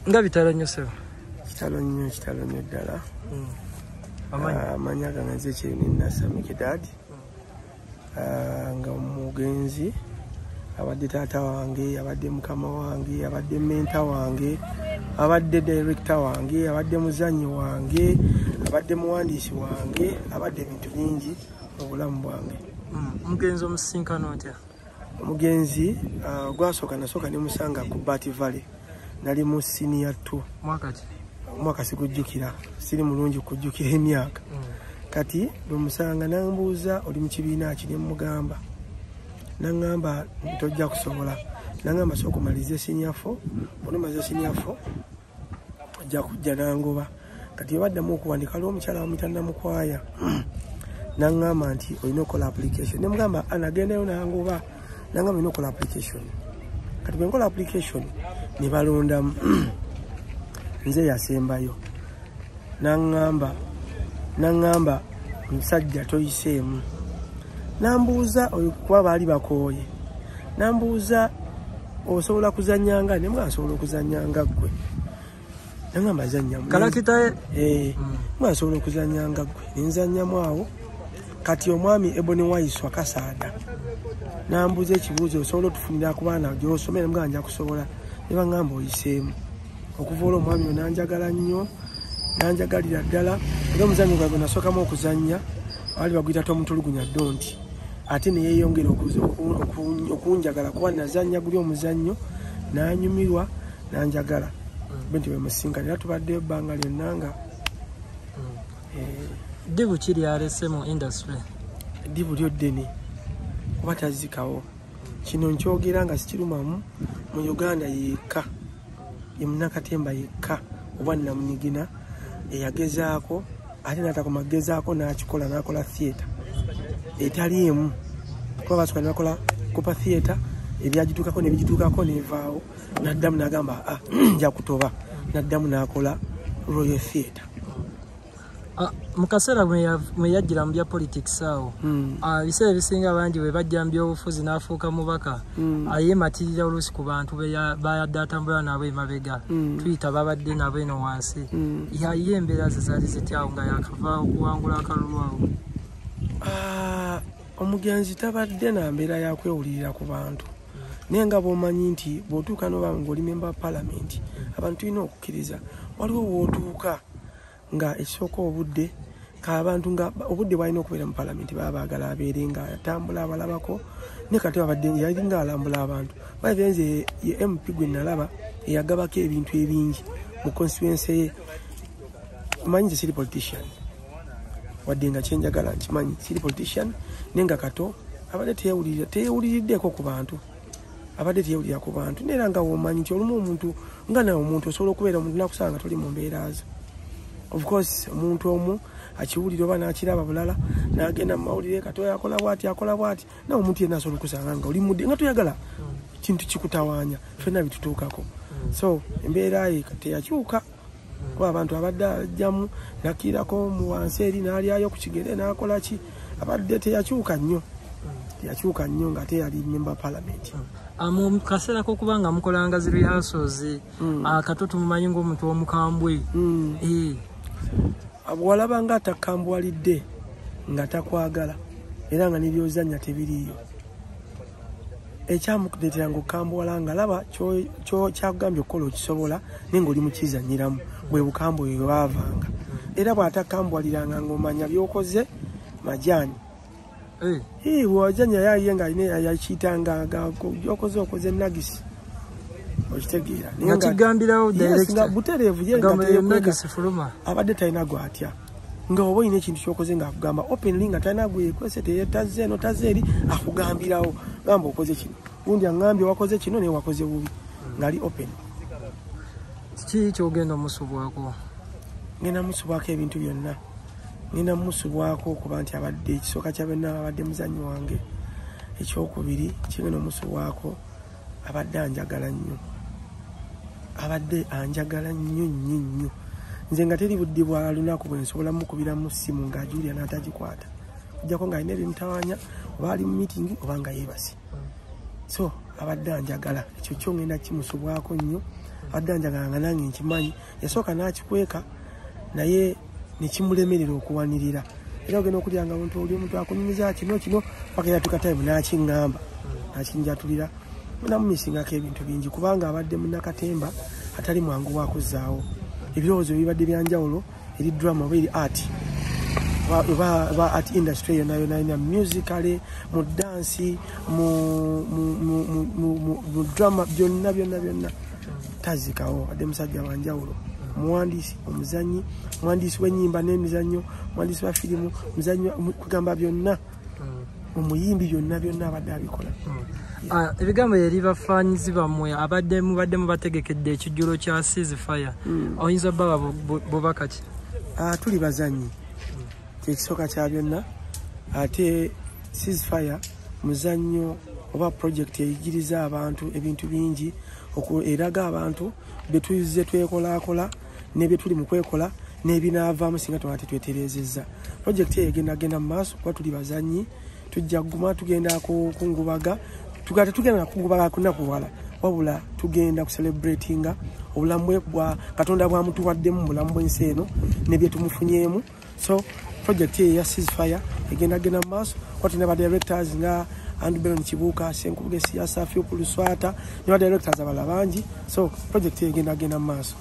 Nga bitalo nnyo sebo. Kitalo nnyo ddala. Amanya ganze kiri ni Nasser Mikidadi. Nga mugenzi abadde taata wange, abadde mukama wange, abadde menta wange, abadde director wange, abadde muzanyi wange, abadde muwandiisi wange, abadde bintu bingi mu bulamu bwange. Omugenzi omusisinkano otya? Omugenzi gwasooka nasooka ne musanga ku Bati Valley. Nali mu senior 2. Mwaka sigujjukira, siri mulungi kujjukira emyaka. Kati lumusanga nambuuza oli mu kibiina ki ne mugamba. Nangamba tojja kusobola. Nangamba sooka omalize senior 4, onomaze senior 4 ojja kujja nangoba. Kati baddamu okuwandika lwo omukyala wamutanna mukwaya. Nangamba nti olina okola application. Ne mugamba anagendayo nangoba. Nangamba olina okola application. Kati bwe nkola application ne balondamu nze yasembayo. Nangamba musajja toyiseemu. Nambuuza kuba baali bakooye. Nambuuza osobola kuzannyanga ne mwasobola okuzannyanga ggwe. Nangamba zannyamu. Kalakita mwasobola okuzannyanga ggwe. Nenzannyamu awo. Kati omwami Ebony Waiswa Kasaada. Nambuuza ekibuuzo osobola otufunira ku baana gy'osomera mugamba nja kusobola. Ne bangamba oyiseemu. Okuva olwo omwami yo nanjagala nnyo. Nanjagalira ddala. Era omuzannyo gwange nasookamu okuzannya. Baali baguyita tomutulugunya donti. Ate ne yeeyongera okunjagala kuba nazannya guli omuzannyo nanyumirwa nanjagala. Benti bwe musinkana era tubadde ebbanga lyonna nga ddibu kiri alese mu industry. Ddibu lyo ddene kuba tazikawo. Kino nkyogera nga sikirumamu mu Uganda yekka. Ye Munnakatemba yekka oba Namunigina eyagezaako ate n'atakumagezaako n'akikola n'akola theatre etali emu. Kuba basooka ne bakola Cooper theatre ebyagituukako nebigituukako nevaawo n'addamu n'agamba nja kutoba n'addamu n'akola Royal Theatre. Mu kaseera mwe yajjira mu bya politics awo biseera ebisinga abangi bwe bajja mu byobufuzi n'afuuka mubaka yeematirira oluusi ku bantu bayadde atambula nabo emabega tuyita babadde nabo eno wansi. Yaye embeera ze zaali zityawo nga yakava okuwangula akalulu awo. Omugenzi tabadde na mbeera yakwewulirira ku bantu naye nga bw'omanyi nti bw'otuuka n'oba ng'oli member wa parliament abantu tulina okukkiriza waliwo w'otuuka nga ekisooka obudde k'abantu nga obudde bwalina okubeera mu parliament baba baagala abeere nga atambula abalabako ne kati abadde yali nga alambula abantu baye nze ye MP gwe nalaba eyagabako ebintu ebingi mu constituency ye. Omanyi nze siri politician wadde nga kyenjagala nkimanyi siri politician naye nga Kato abadde teyewuliriddeko ku bantu. Abadde teyewulira ku bantu neera nga womanyi nti olumu omuntu nga nawe omuntu osobola okubeera omuntu nakusanga toli mu mbeera zo. Of course omuntu omu akiwulira oba n'akiraba bulala n'agenda mu mawulire Kato yakola bw'ati akola bw'ati nawe omuntu yenna asobola okusanga nga oli mudde nga toyagala kintu kikutawaanya ffenna bitutuukako. So embeera ye teyakyuka kuba abantu abadde ajjamu nakkirako mu wansi eri n'alyayo ku kigere n'akola ki abadde teyakyuka nnyo nga ate yali member parliament. Mu kaseera k'okuba nga mukolanga zi rehearsals Kato tumumanyi ng'omuntu omukambwe. Bw'olaba nga atakambwalidde nga takwagala era nga n'ebyozannya tebiriiyo ekyamukuleeteranga okukambwala nga laba kyakugambye okukola okisobola naye ng'oli mukizanyiramu bwe bukambwe bwe baavanga era bw'atakambwaliranga ng'omanya by'okoze majaani. Bw'ozanya yayiye nga alina yakiyitanga okoze nagisi okitegeera nga kigambirawo nga butereevu ye abadde talina gwatya nga oba olina ekintu kyokoze ng'akugamba openly nga talina gwekwese teyetazze eno tazze eri akugambirawo gamba okoze kino gundi aŋŋambye wakoze kino naye wakoze bubi ng'ali open. Kiki kyogenda omusubwako? Ngenda musubwako ebintu byonna. Ngenda musubwako okuba nti abadde ekisooka kya byonna abadde muzannyi wange. Ekyokubiri kigenda omusubwako abadde anjagala nnyo. Abadde anjagala nnyo. Nze nga teri budde bwa lunaku bwe nsobola mukubira mu ssimu ng'ajuulya n'atagikwata. Kujjako ng'alina ebimutawaanya oba ali mu meeting oba nga yeebase. So abadde anjagala ekyo kyo ngenda kimusubwako nnyo addanjaganga nange nkimanyi yasooka n'akikweka naye nekimulemerera okuwanirira era ogenda okulyanga omuntu oli omuntu akunyumiza kino paka yatuuka time n'akiŋŋamba n'akinjatulira namumisingako ebintu bingi kubanga abadde munnakatemba atali mwangu wakuzzaawo ebirowoozo bibadde byanjawulo eri drama oba eri art oba art industry yonna musicale mu dansi mu drama byonna tazikawo adde musajja wanjawulo muwandiisi omuzanyi muwandiisi w'ennyimba n'emizannyo muwandiisi wa firimu muzannyo kugamba byonna omuyimbi byonna abadde abikola. Ebigambo eri bafaanyizi bammwe abadde mubategekedde ekijjulo kya ceasefire oyinza baba bubaka ki? Tuli bazanyi kyekisooka kya byonna ate ceasefire muzannyo oba projekiti eyigiriza abantu ebintu bingi eraga abantu betuyize twekolaakola n'ebye tuli mu kwekola n'ebinaavaamu singa tuba tetwetereezezza. Projekiti eyo egenda mu maaso kuba tuli bazanyi tujja kuguma tugenda kungubaga tetugenda kungubaga kunakuwala wabula tugenda kucelebratinga obulamu bwa Katonda bwamutuwaddemu mu bulamu bw'ensi eno n'ebye tumufunyeemu. So projekiti eyo ya ceasefire egenda mu maaso kuba tulina ba directors nga Andubelon Kibuuka, Senkubuge Siasa, Fiopulu Swata ne ba directors abala bangi. So projekiti eyo egenda mu maaso.